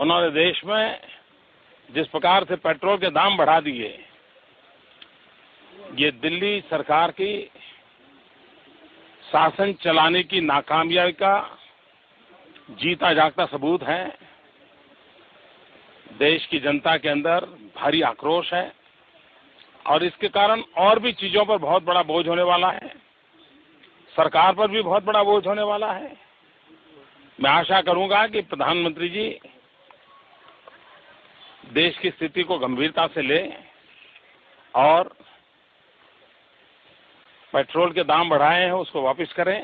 उन्होंने देश में जिस प्रकार से पेट्रोल के दाम बढ़ा दिए, ये दिल्ली सरकार की शासन चलाने की नाकामयाबी का जीता जागता सबूत है। देश की जनता के अंदर भारी आक्रोश है और इसके कारण और भी चीजों पर बहुत बड़ा बोझ होने वाला है। सरकार पर भी बहुत बड़ा बोझ होने वाला है। मैं आशा करूंगा कि प्रधानमंत्री जी देश की स्थिति को गंभीरता से लें और पेट्रोल के दाम बढ़ाए हैं उसको वापस करें।